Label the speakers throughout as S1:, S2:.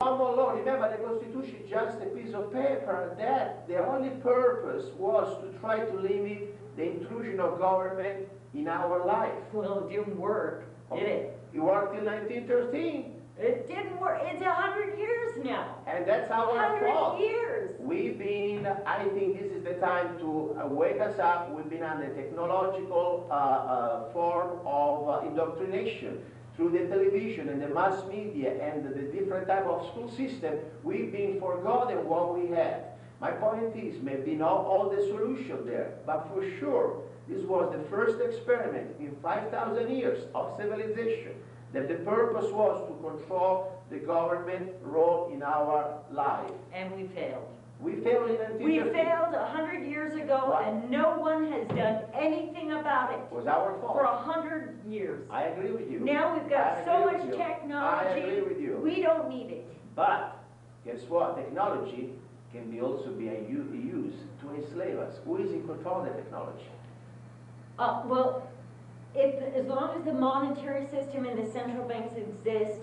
S1: Common law, remember the Constitution is just a piece of paper that the only purpose was to try to limit the intrusion of government in our life.
S2: Well, it didn't work, did it?
S1: It worked till 1913.
S2: It didn't work. It's 100 years now.
S1: And that's our fault.
S2: 100 years.
S1: We've been, I think this is the time to wake us up. We've been under technological form of indoctrination through the television and the mass media and the different type of school system. We've been forgotten what we had. My point is, maybe not all the solution there, but for sure, this was the first experiment in 5,000 years of civilization that the purpose was to control the government role in our life.
S2: And we failed.
S1: We failed in 1913.
S2: We failed 100 years ago,
S1: What?
S2: and no one has done anything about it.
S1: It was our fault.
S2: For 100 years.
S1: I agree with you.
S2: Now we've got so much technology.
S1: I agree with you.
S2: We don't need it.
S1: But guess what? Technology can also be used to enslave us. Who is in control of the technology?
S2: Well, as long as the monetary system and the central banks exist,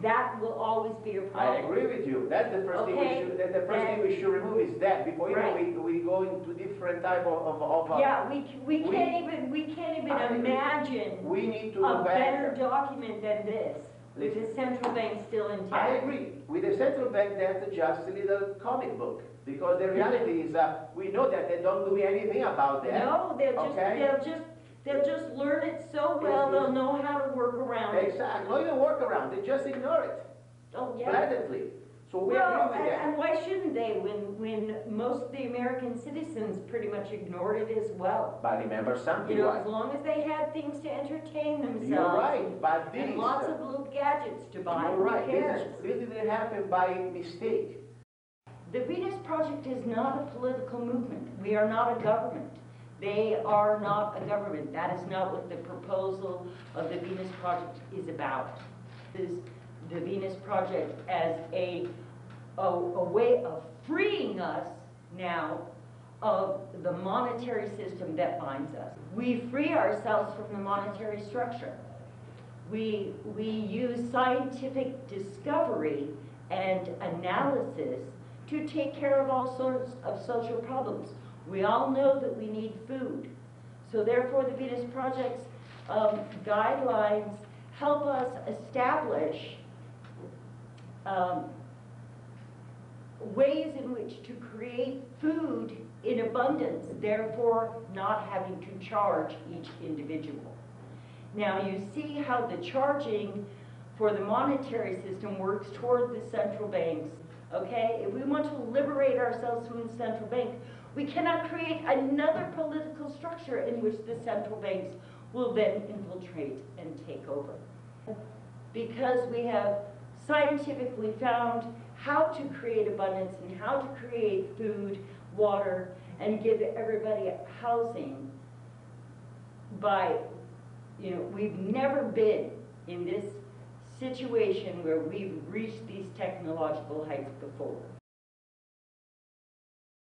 S2: that will always be a problem.
S1: I agree with you. That's the first thing we should. That's the first thing we should remove is that. Before we go into different type of
S2: yeah, we can't even imagine
S1: we need to
S2: a better document than this with the central bank still intact.
S1: I agree. With the central bank, that's just a little comic book. Because the reality is, we know that they don't do anything about that.
S2: No, they'll just learn it so well they'll know how to work around it.
S1: Exactly. Not even work around. They just ignore it.
S2: Oh yeah.
S1: Blatantly. So we agree with that.
S2: And why shouldn't they when most of the American citizens pretty much ignored it as well?
S1: But remember something.
S2: You know, as long as they had things to entertain themselves.
S1: You're right. But this,
S2: and lots of little gadgets to buy.
S1: You're right.
S2: Who cares?
S1: This didn't happen by mistake.
S2: The Venus Project is not a political movement. We are not a government. They are not a government. That is not what the proposal of the Venus Project is about. This is the Venus Project as a way of freeing us now of the monetary system that binds us. We free ourselves from the monetary structure. We use scientific discovery and analysis to take care of all sorts of social problems. We all know that we need food. So therefore the Venus Project's guidelines help us establish ways in which to create food in abundance, therefore not having to charge each individual. Now you see how the charging for the monetary system works toward the central banks. Okay, if we want to liberate ourselves from the central bank, we cannot create another political structure in which the central banks will then infiltrate and take over. Because we have scientifically found how to create abundance and how to create food, water, and give everybody housing by, you know, we've never been in this situation where we've reached these technological heights before.